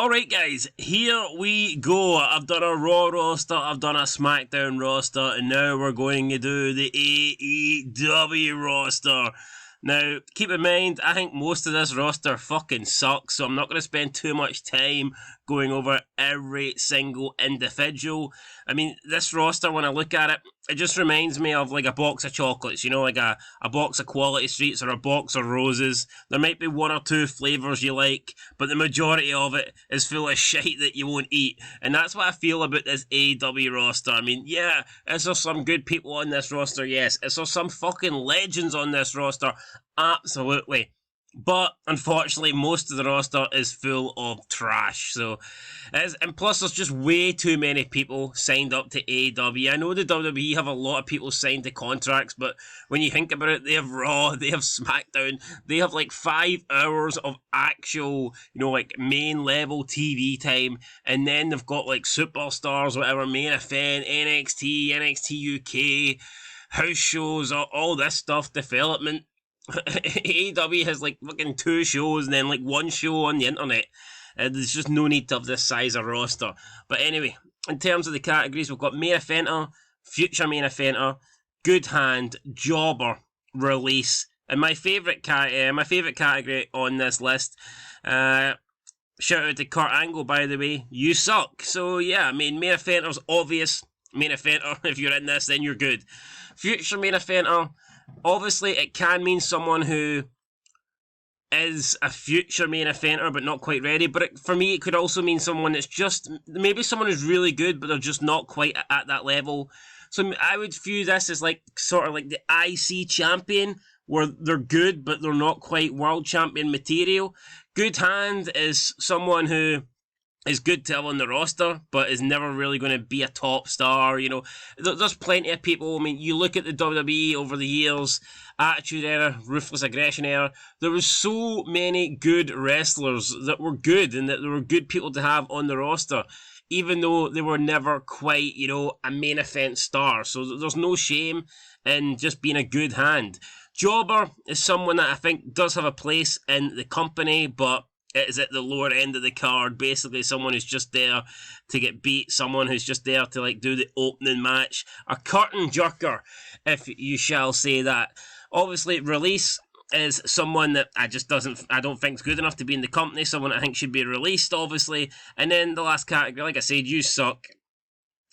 Alright guys, here we go. I've done a Raw roster, I've done a SmackDown roster, and now we're going to do the AEW roster. Now, keep in mind, I think most of this roster fucking sucks, so I'm not going to spend too much time going over every single individual. I mean, this roster, when I look at it, it just reminds me of like a box of chocolates, you know, like a box of Quality Streets or a box of roses. There might be one or two flavours you like, but the majority of it is full of shite that you won't eat. And that's what I feel about this AEW roster. I mean, yeah, is there some good people on this roster? Yes. Is there some fucking legends on this roster? Absolutely. But unfortunately, most of the roster is full of trash. So, and plus, there's just way too many people signed up to AEW. I know the WWE have a lot of people signed to contracts, but when you think about it, they have Raw, they have SmackDown, they have like 5 hours of actual, you know, like main level TV time, and then they've got like superstars, whatever, main event, NXT, NXT UK, house shows, all this stuff, development. AEW has like fucking 2 shows and then like 1 show on the internet. There's just no need to have this size of roster. But anyway, in terms of the categories, we've got main eventer, future main eventer, good hand, jobber, release, and my favourite category on this list. Shout out to Kurt Angle, by the way. You suck. So yeah, I mean, main eventer's obvious. Main eventer, if you're in this, then you're good. Future main eventer. Obviously, it can mean someone who is a future main eventer but not quite ready. But for me, it could also mean someone that's just, maybe someone who's really good but they're just not quite at that level. So I would view this as like sort of like the IC champion, where they're good but they're not quite world champion material. Good hand is someone who is good to have on the roster, but is never really going to be a top star, you know. There's plenty of people, I mean, you look at the WWE over the years, Attitude Era, Ruthless Aggression Era, there was so many good wrestlers that were good, and that there were good people to have on the roster, even though they were never quite, you know, a main event star. So there's no shame in just being a good hand. Jobber is someone that I think does have a place in the company, but it is at the lower end of the card. Basically, someone who's just there to get beat, someone who's just there to like do the opening match, a curtain jerker, if you shall say that. Obviously, release is someone that I don't think is good enough to be in the company, someone I think should be released, obviously. And then the last category, like I said, you suck.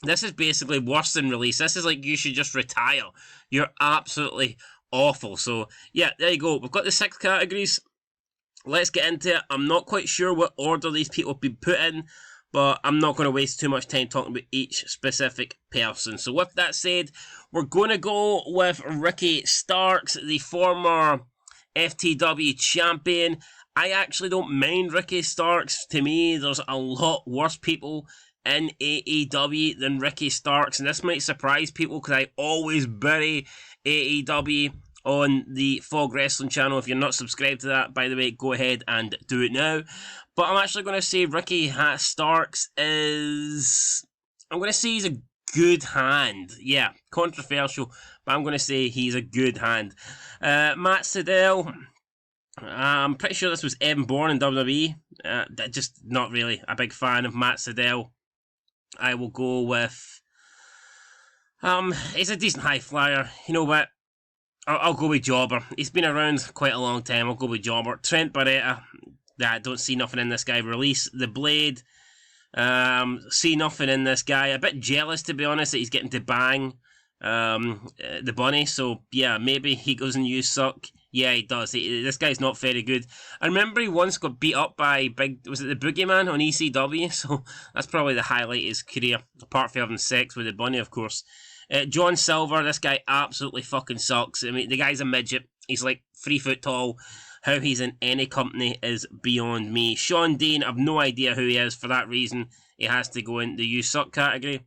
This is basically worse than release. This is like you should just retire. You're absolutely awful. So yeah, there you go. We've got the 6 categories. Let's get into it. I'm not quite sure what order these people have been put in, but I'm not going to waste too much time talking about each specific person. So with that said, we're going to go with Ricky Starks, the former FTW champion. I actually don't mind Ricky Starks. To me, there's a lot worse people in AEW than Ricky Starks, and this might surprise people because I always bury AEW on the Fog Wrestling channel. If you're not subscribed to that, by the way, go ahead and do it now. But I'm actually going to say Ricky Starks is... I'm going to say he's a good hand. Yeah, controversial, but I'm going to say he's a good hand. Matt Sydal. I'm pretty sure this was Evan Bourne in WWE. Just not really a big fan of Matt Sydal. I will go with... he's a decent high flyer. You know what? I'll go with Jobber. He's been around quite a long time. I'll go with Jobber. Trent Barretta. I don't see nothing in this guy. Release the Blade. See nothing in this guy. A bit jealous, to be honest, that he's getting to bang the bunny. So, yeah, maybe he goes and you suck. Yeah, he does. This guy's not very good. I remember he once got beat up by was it the Boogeyman on ECW? So, that's probably the highlight of his career. Apart from having sex with the bunny, of course. John Silver, this guy absolutely fucking sucks. I mean, the guy's a midget. He's like 3 foot tall. How he's in any company is beyond me. Sean Dean, I've no idea who he is. For that reason, he has to go in the you suck category.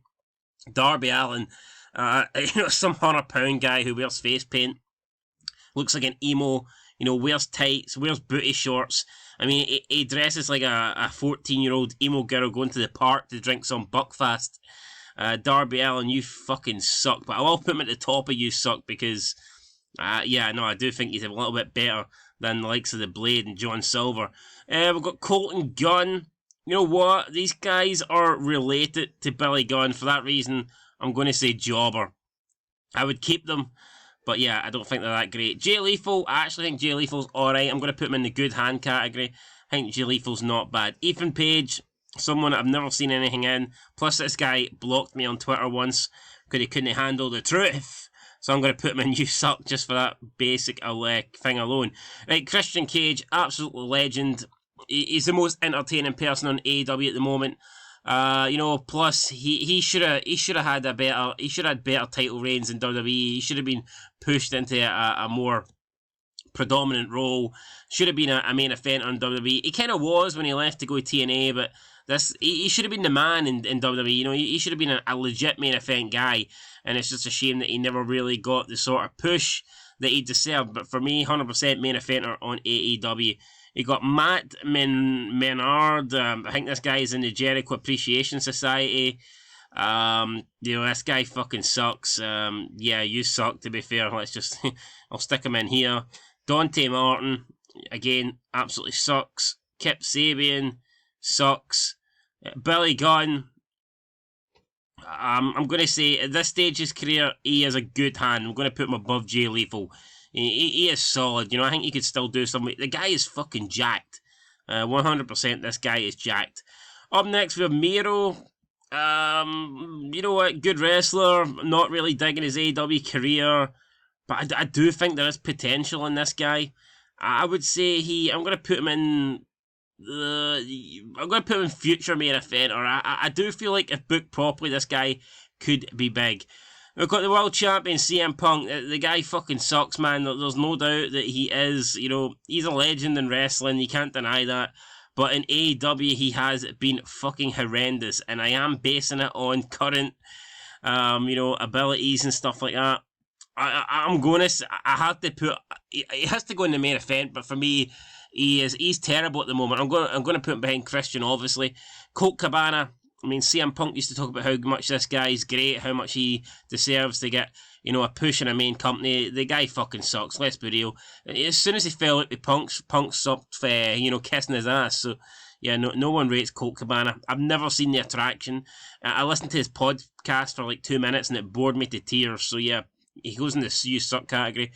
Darby Allin, some £100 guy who wears face paint. Looks like an emo, wears tights, wears booty shorts. I mean, he dresses like a 14-year-old emo girl going to the park to drink some Buckfast. Darby Allin, you fucking suck. But I will put him at the top of you suck because, I do think he's a little bit better than the likes of the Blade and John Silver. We've got Colton Gunn, You know what? These guys are related to Billy Gunn. For that reason, I'm going to say jobber. I would keep them, but yeah, I don't think they're that great. Jay Lethal, I actually think Jay Lethal's alright. I'm going to put him in the good hand category. I think Jay Lethal's not bad. Ethan Page, someone I've never seen anything in. Plus, this guy blocked me on Twitter once because he couldn't handle the truth. So I'm going to put him in You Suck just for that basic thing alone. Right, Christian Cage, absolute legend. He's the most entertaining person on AEW at the moment. Plus he should have had better title reigns in WWE. He should have been pushed into a more predominant role. Should have been a main event on WWE. He kind of was when he left to go to TNA, but he should have been the man in WWE. You know, he should have been a legit main event guy, and it's just a shame that he never really got the sort of push that he deserved. But for me, 100% main eventer on AEW. You got Matt Menard. I think this guy is in the Jericho Appreciation Society. This guy fucking sucks. Yeah, you suck, to be fair. Let's just, I'll stick him in here. Dante Martin, again, absolutely sucks. Kip Sabian, sucks. Billy Gunn, I'm going to say, at this stage of his career, he is a good hand. I'm going to put him above Jay Lethal. He is solid, you know. I think he could still do something. The guy is fucking jacked. 100% this guy is jacked. Up next we have Miro. You know what? Good wrestler. Not really digging his AEW career. But I do think there is potential in this guy. I would say I'm going to put him in... I'm going to put him in future main event. Or I do feel like if booked properly, this guy could be big. We've got the world champion CM Punk. The guy fucking sucks, man. There's no doubt that he is. You know, he's a legend in wrestling. You can't deny that. But in AEW, he has been fucking horrendous. And I am basing it on current, abilities and stuff like that. I'm going to... I have to put... He has to go in the main event. But for me, he's terrible at the moment. I'm going to put him behind Christian, obviously. Colt Cabana... I mean, CM Punk used to talk about how much this guy's great, how much he deserves to get, a push in a main company. The guy fucking sucks, let's be real. As soon as he fell out with Punk stopped, kissing his ass. So, yeah, no one rates Colt Cabana. I've never seen the attraction. I listened to his podcast for like 2 minutes and it bored me to tears. So, yeah, he goes in the You Suck category.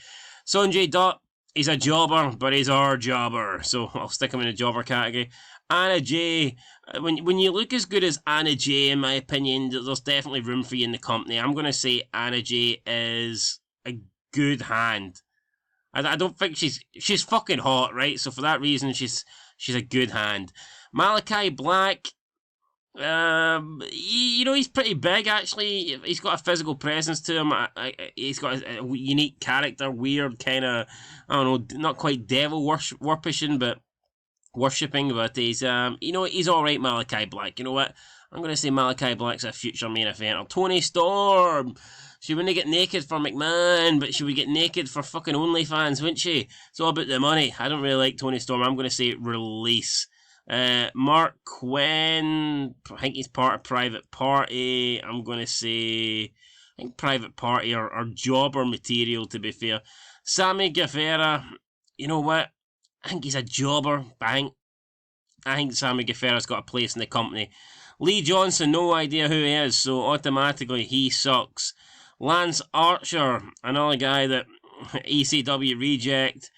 Sonjay Dutt, he's a jobber, but he's our jobber. So, I'll stick him in the jobber category. Anna Jay, when you look as good as Anna Jay, in my opinion, there's definitely room for you in the company. I'm going to say Anna Jay is a good hand. I don't think she's fucking hot, right? So for that reason, she's a good hand. Malachi Black, he's pretty big, actually. He's got a physical presence to him. He's got a unique character, weird kind of, I don't know, not quite devil worshipping, but he's he's alright, Malachi Black. You know what? I'm going to say Malachi Black's a future main eventer. Toni Storm! She wouldn't get naked for McMahon, but she would get naked for fucking OnlyFans, wouldn't she? It's all about the money. I don't really like Toni Storm. I'm going to say release. Mark Quinn, I think he's part of Private Party. I'm going to say, I think Private Party are jobber material, to be fair. Sammy Guevara, you know what? I think he's a jobber, but I think Sammy Guevara's got a place in the company. Lee Johnson, no idea who he is, so automatically he sucks. Lance Archer, another guy that ECW reject.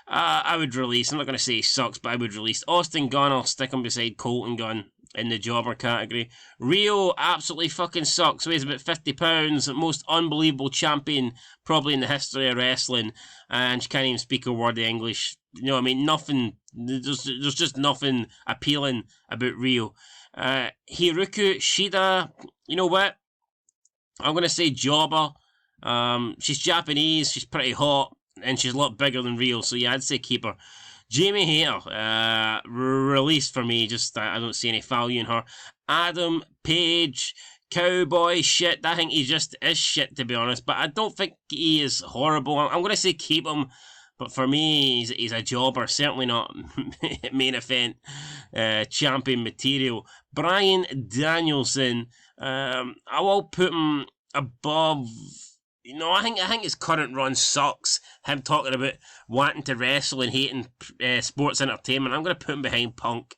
I would release. I'm not going to say he sucks, but I would release. Austin Gunn, I'll stick him beside Colton Gunn in the jobber category. Rio absolutely fucking sucks. Weighs about 50 pounds. Most unbelievable champion probably in the history of wrestling. And she can't even speak a word of English. You know what I mean? Nothing. There's just nothing appealing about Rio. Hiroku Shida, you know what? I'm going to say jobber. She's Japanese. She's pretty hot. And she's a lot bigger than Rio. So yeah, I'd say keep her. Jamie Hayter, released for me. Just I don't see any value in her. Adam Page, cowboy shit. I think he just is shit, to be honest. But I don't think he is horrible. I'm going to say keep him. But for me, he's a jobber. Certainly not main event champion material. Bryan Danielson, I will put him above... I think his current run sucks. Him talking about wanting to wrestle and hating sports entertainment. I'm going to put him behind Punk.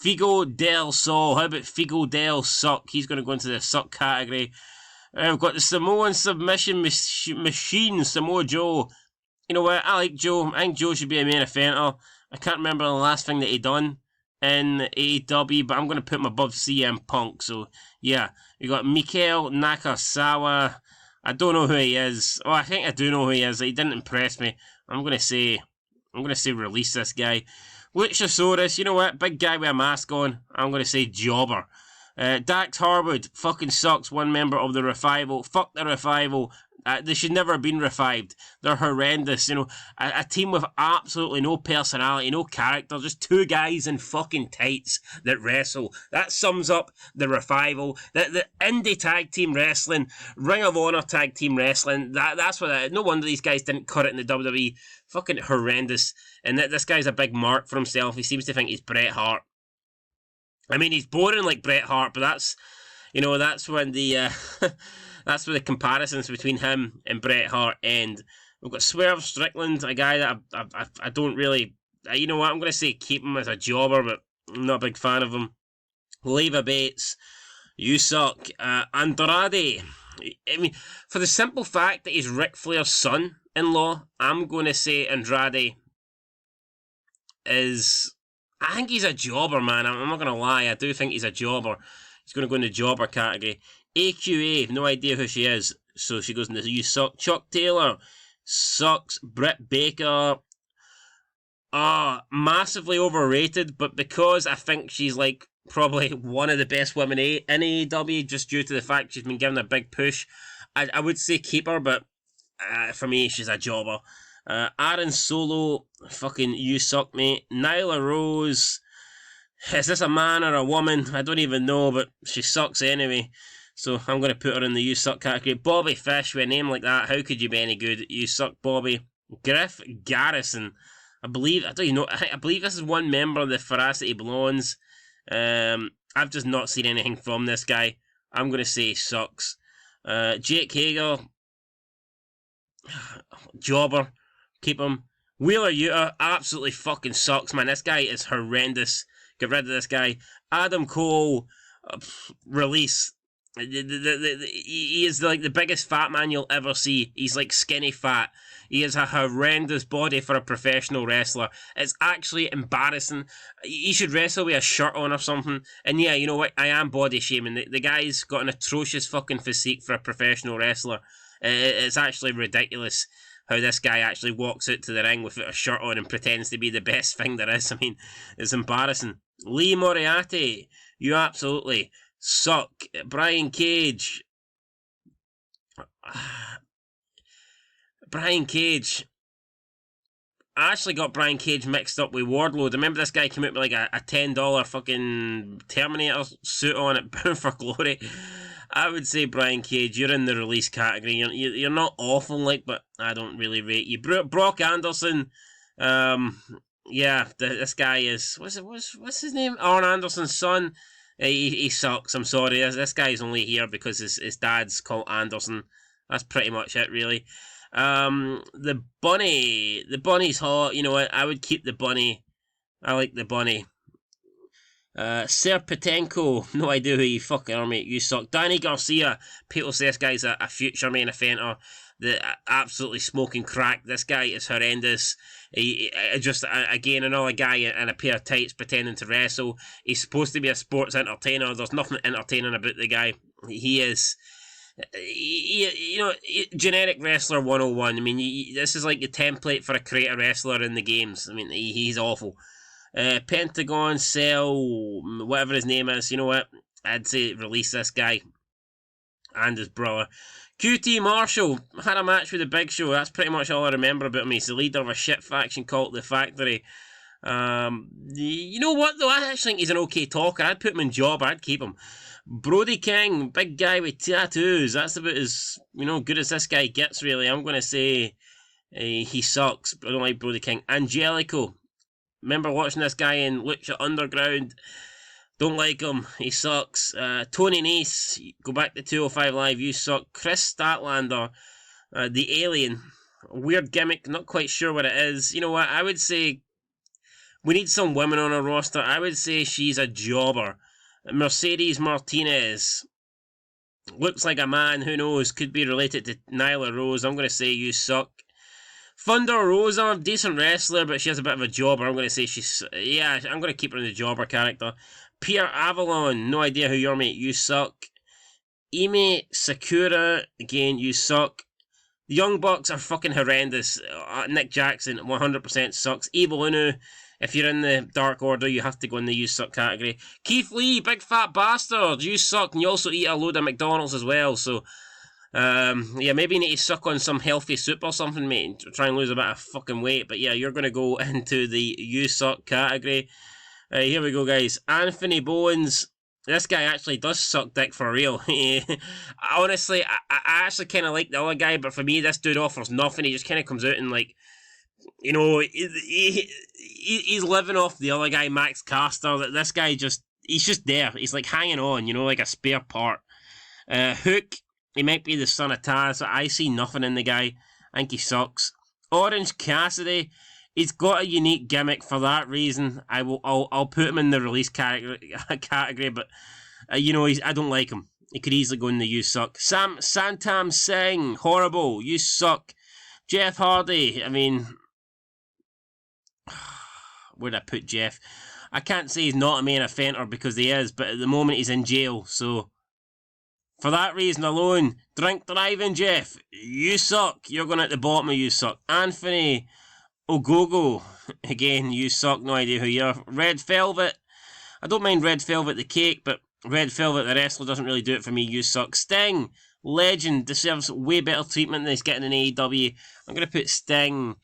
Figo del Sol. How about Figo del Suck? He's going to go into the Suck category. We've got the Samoan submission machine, Samoa Joe. You know what? I like Joe. I think Joe should be a main eventer. I can't remember the last thing that he done in AEW, but I'm going to put him above CM Punk. So, yeah. We got Mikael Nakasawa. I don't know who he is. Oh, I think I do know who he is. He didn't impress me. I'm going to say release this guy. Luchasaurus, you know what? Big guy with a mask on. I'm going to say jobber. Dax Harwood fucking sucks. One member of the Revival. Fuck the Revival. They should never have been revived. They're horrendous. You know, a team with absolutely no personality, no character, just two guys in fucking tights that wrestle. That sums up the Revival. The indie tag team wrestling, Ring of Honor tag team wrestling. That's what. No wonder these guys didn't cut it in the WWE. Fucking horrendous. And this guy's a big mark for himself. He seems to think he's Bret Hart. I mean, he's boring like Bret Hart, but that's when the that's where the comparisons between him and Bret Hart end. We've got Swerve Strickland, a guy that I don't really. You know what? I'm going to say keep him as a jobber, but I'm not a big fan of him. Leva Bates, you suck. Andrade. I mean, for the simple fact that he's Ric Flair's son-in-law, I'm going to say Andrade is. I think he's a jobber, man. I'm not going to lie. I do think he's a jobber. He's going to go in the jobber category. AQA, no idea who she is. So she goes in the You Suck. Chuck Taylor sucks. Britt Baker. Massively overrated, but because I think she's like probably one of the best women in AEW, just due to the fact she's been given a big push, I would say keep her, but for me, she's a jobber. Aaron Solo, fucking you suck, mate. Nyla Rose, is this a man or a woman? I don't even know, but she sucks anyway. So I'm going to put her in the you suck category. Bobby Fish, with a name like that, how could you be any good? You suck, Bobby. Griff Garrison, I believe this is one member of the Veracity Blondes. I've just not seen anything from this guy. I'm going to say he sucks. Jake Hager, jobber. Keep him. Wheeler Yuta absolutely fucking sucks, man. This guy is horrendous. Get rid of this guy. Adam Cole, release. He is like the biggest fat man you'll ever see. He's like skinny fat. He has a horrendous body for a professional wrestler. It's actually embarrassing. He should wrestle with a shirt on or something. And yeah, you know what? I am body shaming. The guy's got an atrocious fucking physique for a professional wrestler. It's actually ridiculous how this guy actually walks out to the ring without a shirt on and pretends to be the best thing there is. I mean, it's embarrassing. Lee Moriarty, you absolutely suck. Brian Cage. Brian Cage. I actually got Brian Cage mixed up with Wardlow. Remember this guy came out with like a $10 fucking Terminator suit on at Bound for Glory? I would say Brian Cage, you're in the release category. You're not awful, like, but I don't really rate you. Brock Anderson, yeah, this guy is what's his name? Arn Anderson's son. He sucks. I'm sorry. This guy's only here because his dad's called Anderson. That's pretty much it, really. The bunny's hot. You know what? I would keep the bunny. I like the bunny. Serpentenko, no idea who you fucking are, mate. You suck. Danny Garcia, people say this guy's a future main eventer. Absolutely smoking crack. This guy is horrendous. He just again another guy in a pair of tights pretending to wrestle. He's supposed to be a sports entertainer. There's nothing entertaining about the guy. He is. Generic wrestler 101. I mean, this is like the template for a creator wrestler in the games. I mean, he's awful. Pentagon, Cell, whatever his name is, you know what? I'd say release this guy and his brother. QT Marshall had a match with the Big Show. That's pretty much all I remember about him. He's the leader of a shit faction called The Factory. You know what, though? I actually think he's an okay talker. I'd put him in job. I'd keep him. Brody King, big guy with tattoos. That's about as good as this guy gets, really. I'm going to say he sucks. I don't like Brody King. Angelico. Remember watching this guy in Lucha Underground. Don't like him. He sucks. Tony Nese. Go back to 205 Live. You suck. Chris Statlander. The Alien. Weird gimmick. Not quite sure what it is. You know what? I would say We need some women on our roster. I would say she's a jobber. Mercedes Martinez. Looks like a man, who knows, could be related to Nyla Rose. I'm going to say you suck. Thunder Rosa, decent wrestler, but she has a bit of a jobber. I'm going to say she's... Yeah, I'm going to keep her in the jobber character. Pierre Avalon, no idea who you're, mate. You suck. Ime Sakura, again, you suck. The Young Bucks are fucking horrendous. Nick Jackson, 100% sucks. Evil Uno, if you're in the Dark Order, you have to go in the you suck category. Keith Lee, big fat bastard, you suck, and you also eat a load of McDonald's as well, so... yeah, maybe you need to suck on some healthy soup or something, mate, and try and lose a bit of fucking weight. But yeah, you're going to go into the you suck category. Here we go, guys. Anthony Bowens. This guy actually does suck dick for real. Honestly, I actually kind of like the other guy, but for me, this dude offers nothing. He just kind of comes out and, like, you know, he's living off the other guy, Max Caster. This guy he's just there. He's like hanging on, you know, like a spare part. Hook. He might be the son of Taz, but I see nothing in the guy. I think he sucks. Orange Cassidy, he's got a unique gimmick. For that reason, I'll put him in the release category, but you know, I don't like him. He could easily go in the you suck. Santam Singh, horrible, you suck. Jeff Hardy, I mean, where'd I put Jeff? I can't say he's not a main eventer because he is, but at the moment he's in jail, so... For that reason alone, drink driving, Jeff. You suck. You're going at the bottom of you suck. Anthony Ogogo. Again, you suck. No idea who you are. Red Velvet. I don't mind Red Velvet the cake, but Red Velvet the wrestler doesn't really do it for me. You suck. Sting. Legend. Deserves way better treatment than he's getting in AEW. I'm going to put Sting.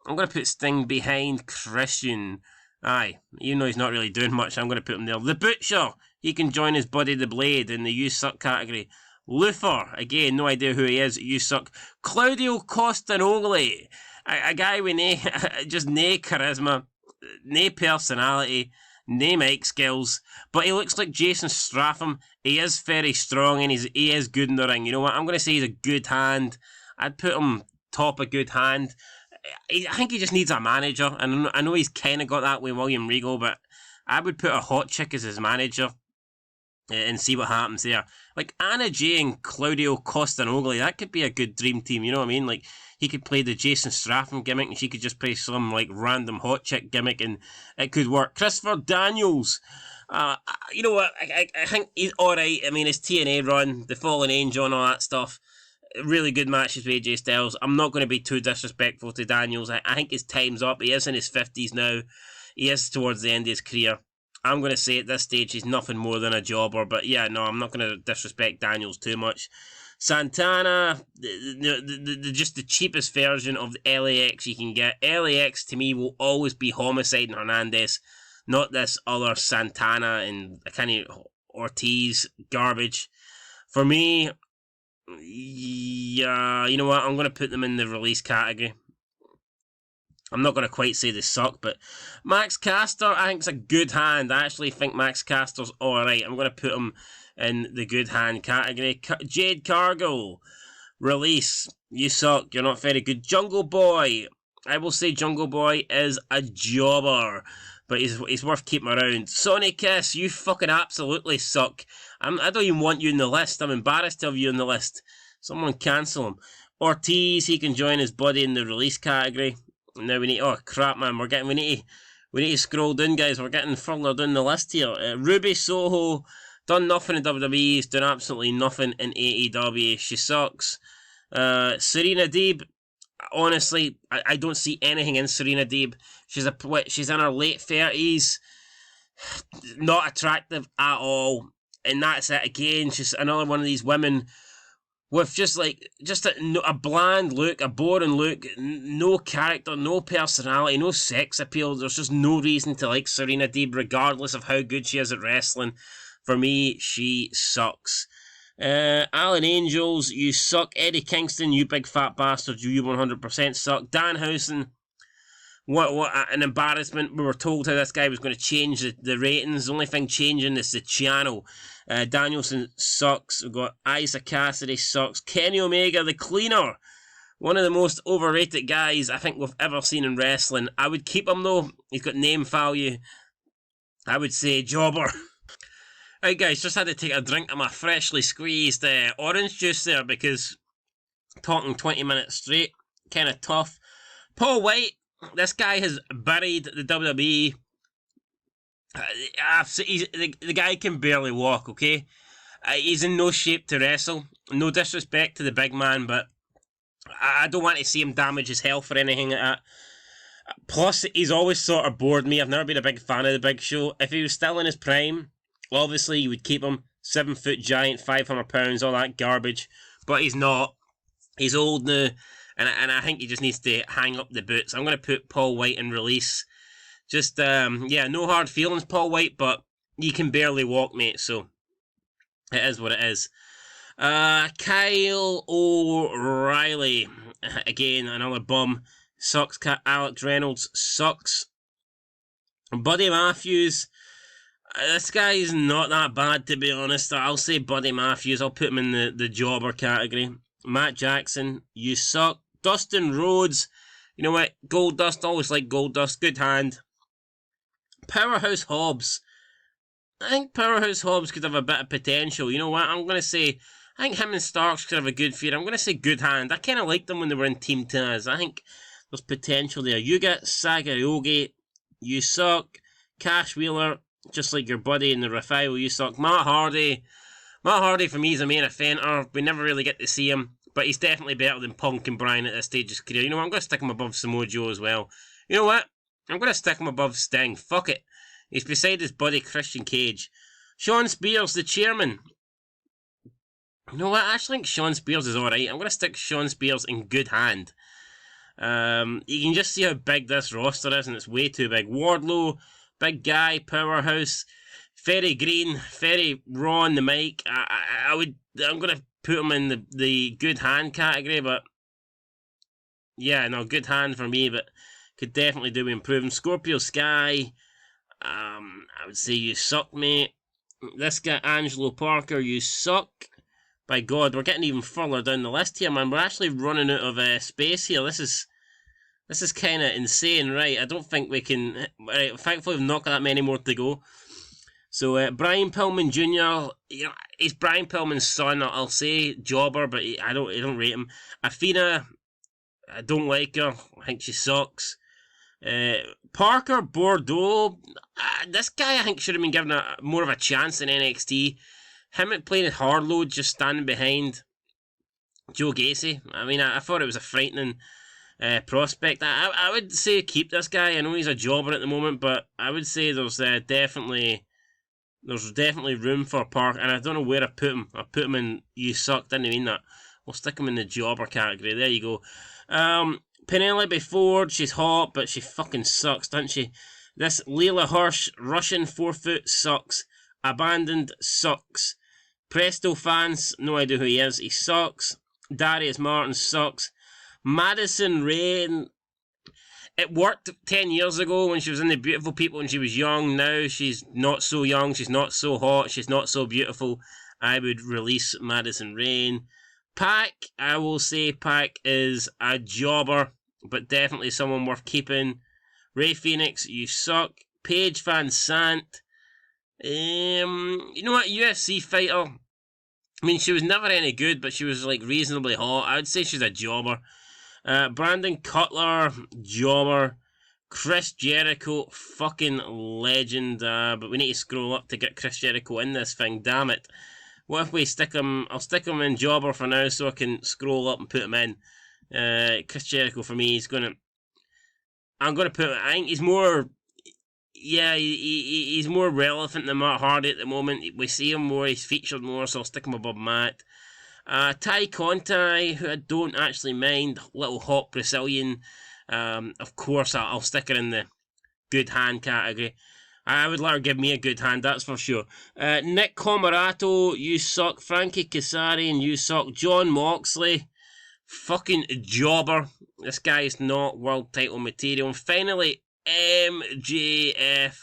I'm going to put Sting behind Christian. Aye. Even though he's not really doing much, I'm going to put him there. The Butcher. He can join his buddy the Blade in the you suck category. Luther, again, no idea who he is, you suck. Claudio Castagnoli, a guy with just no charisma, no personality, no mic skills, but he looks like Jason Stratham. He is very strong and he is good in the ring. You know what, I'm going to say he's a good hand. I'd put him top a good hand. I think he just needs a manager, and I know he's kind of got that with William Regal, but I would put a hot chick as his manager. And see what happens there. Like Anna Jay and Claudio Castagnoli, that could be a good dream team, you know what I mean? Like, he could play the Jason Stratham gimmick and she could just play some, like, random hot chick gimmick and it could work. Christopher Daniels, you know what, I think he's alright. I mean, his TNA run, the Fallen Angel and all that stuff, really good matches with AJ Styles. I'm not going to be too disrespectful to Daniels. I think his time's up. He is in his 50s now. He is towards the end of his career. I'm going to say at this stage he's nothing more than a jobber, but yeah, no, I'm not going to disrespect Daniels too much. Santana, just the cheapest version of the LAX you can get. LAX to me will always be Homicide and Hernandez, not this other Santana and kind of Ortiz garbage. For me, yeah, you know what, I'm going to put them in the release category. I'm not going to quite say they suck, but Max Caster, I think, is a good hand. I actually think Max Caster's alright. I'm going to put him in the good hand category. Jade Cargill, release. You suck. You're not very good. Jungle Boy. I will say Jungle Boy is a jobber, but he's worth keeping around. Sonny Kiss, you fucking absolutely suck. I don't even want you in the list. I'm embarrassed to have you in the list. Someone cancel him. Ortiz, he can join his buddy in the release category. Now we need, oh crap man, we need to scroll down, guys. We're getting further down the list here. Ruby Soho, done nothing in WWE, he's done absolutely nothing in AEW. She sucks. Serena Deeb, honestly, I don't see anything in Serena Deeb. She's in her late 30s, not attractive at all, and that's it again. She's another one of these women with just a bland look, a boring look, no character, no personality, no sex appeal. There's just no reason to like Serena Deeb, regardless of how good she is at wrestling. For me, she sucks. Alan Angels, you suck. Eddie Kingston, you big fat bastard, you 100% suck. Danhausen, what an embarrassment. We were told how this guy was going to change the ratings. The only thing changing is the channel. Danielson sucks. We've got Isaac Cassidy sucks. Kenny Omega, the cleaner. One of the most overrated guys I think we've ever seen in wrestling. I would keep him though. He's got name value. I would say Jobber. Right guys, just had to take a drink of my freshly squeezed orange juice there because talking 20 minutes straight, kind of tough. Paul White, this guy has buried the WWE. The guy can barely walk, okay? He's in no shape to wrestle. No disrespect to the big man, but I don't want to see him damage his health or anything like that. Plus, he's always sort of bored me. I've never been a big fan of the Big Show. If he was still in his prime, obviously you would keep him. 7-foot giant, 500 pounds, all that garbage. But he's not. He's old now, and I think he just needs to hang up the boots. I'm going to put Paul White in release. Just, yeah, no hard feelings, Paul White, but he can barely walk, mate, so it is what it is. Kyle O'Reilly, again, another bum. Sucks. Alex Reynolds sucks. Buddy Matthews, this guy's not that bad, to be honest. I'll say Buddy Matthews. I'll put him in the jobber category. Matt Jackson, you suck. Dustin Rhodes, you know what? Goldust, always like Goldust. Good hand. Powerhouse Hobbs. I think Powerhouse Hobbs could have a bit of potential. You know what? I'm going to say, I think him and Starks could have a good feud. I'm going to say good hand. I kind of liked them when they were in Team Taz. I think there's potential there. Yuga Sagaryogi, you suck. Cash Wheeler, just like your buddy in the Revival, you suck. Matt Hardy for me is a main offender. We never really get to see him, but he's definitely better than Punk and Bryan at this stage of his career. You know what? I'm going to stick him above Samoa Joe as well. You know what? I'm going to stick him above Sting. Fuck it. He's beside his buddy Christian Cage. Shawn Spears, the chairman. You know what? I actually think Shawn Spears is alright. I'm going to stick Shawn Spears in good hand. You can just see how big this roster is, and it's way too big. Wardlow, big guy, powerhouse. Very green, very raw on the mic. I'm going to put him in the good hand category, but yeah, no, good hand for me, but could definitely do improving. Scorpio Sky, I would say you suck, mate. This guy, Angelo Parker, you suck. By God, we're getting even further down the list here, man. We're actually running out of space here. This is kind of insane, right? I don't think we can. Right, thankfully, we've not got that many more to go. So, Brian Pillman Jr., you know, he's Brian Pillman's son. I'll say jobber, but I don't rate him. Athena, I don't like her. I think she sucks. Parker Bordeaux, this guy I think should have been given more of a chance in NXT. Him playing at Hardload, just standing behind Joe Gacy. I mean, I thought it was a frightening prospect. I would say keep this guy. I know he's a jobber at the moment, but I would say there's definitely room for Parker, and I don't know where I put him. I put him in you suck, didn't mean that. We'll stick him in the jobber category. There you go. Penelope Ford, she's hot, but she fucking sucks, doesn't she? This Leela Hirsch, Russian 4-foot, sucks. Abandoned, sucks. Presto Fans, no idea who he is, he sucks. Darius Martin sucks. Madison Rayne, it worked 10 years ago when she was in the Beautiful People and she was young. Now she's not so young, she's not so hot, she's not so beautiful. I would release Madison Rayne. Pac, I will say Pac is a jobber, but definitely someone worth keeping. Ray Phoenix, you suck. Paige Van Sant, you know what, UFC fighter. I mean, she was never any good, but she was like reasonably hot. I would say she's a jobber. Brandon Cutler, jobber. Chris Jericho, fucking legend. But we need to scroll up to get Chris Jericho in this thing. Damn it! What if we stick him? I'll stick him in jobber for now, so I can scroll up and put him in. Chris Jericho for me. I'm gonna put. I think he's more. Yeah, he's more relevant than Matt Hardy at the moment. We see him more, he's featured more, so I'll stick him above Matt. Ty Conti, who I don't actually mind, little hot Brazilian. Of course, I'll stick her in the good hand category. I would let her give me a good hand, that's for sure. Nick Comoroto, you suck. Frankie Kazarian, you suck. John Moxley, fucking jobber. This guy is not world title material. And finally, MJF.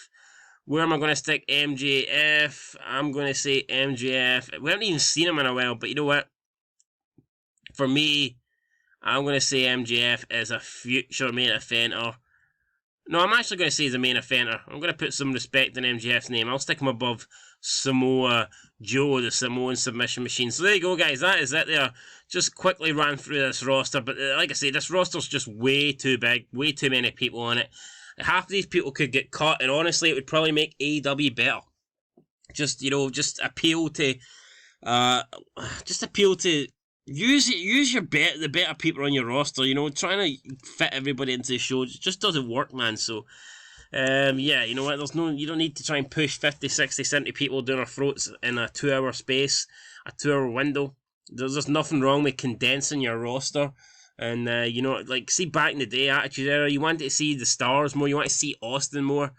Where am I going to stick MJF? I'm going to say MJF. We haven't even seen him in a while, but you know what? For me, I'm going to say MJF is a future main eventer. No, I'm actually going to say he's a main eventer. I'm going to put some respect in MJF's name. I'll stick him above Samoa Joe, the Samoan submission machine. So there you go, guys. That is it there. Just quickly ran through this roster. But like I say, this roster's just way too big. Way too many people on it. Half of these people could get cut. And honestly, it would probably make AEW better. Just, you know, just appeal to... Use the better people on your roster. You know, trying to fit everybody into the show just doesn't work, man. So, yeah, you know what? You don't need to try and push 50, 60, 70 people down our throats in a 2-hour space, a 2-hour window. There's just nothing wrong with condensing your roster. And you know, like, see, back in the day, Attitude Era, you wanted to see the stars more. You want to see Austin more.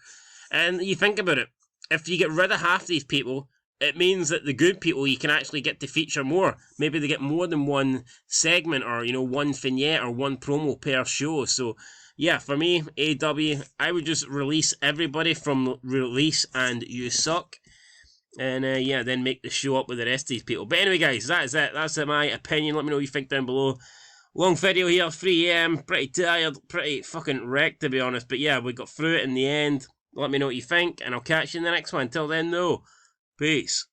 And you think about it, if you get rid of half these people, it means that the good people you can actually get to feature more. Maybe they get more than one segment or, you know, one vignette or one promo per show. So, yeah, for me, AEW, I would just release everybody from release and you suck. And, yeah, then make the show up with the rest of these people. But anyway, guys, that is it. That's my opinion. Let me know what you think down below. Long video here, 3 AM. Pretty tired, pretty fucking wrecked, to be honest. But, yeah, we got through it in the end. Let me know what you think, and I'll catch you in the next one. Till then, though. Peace.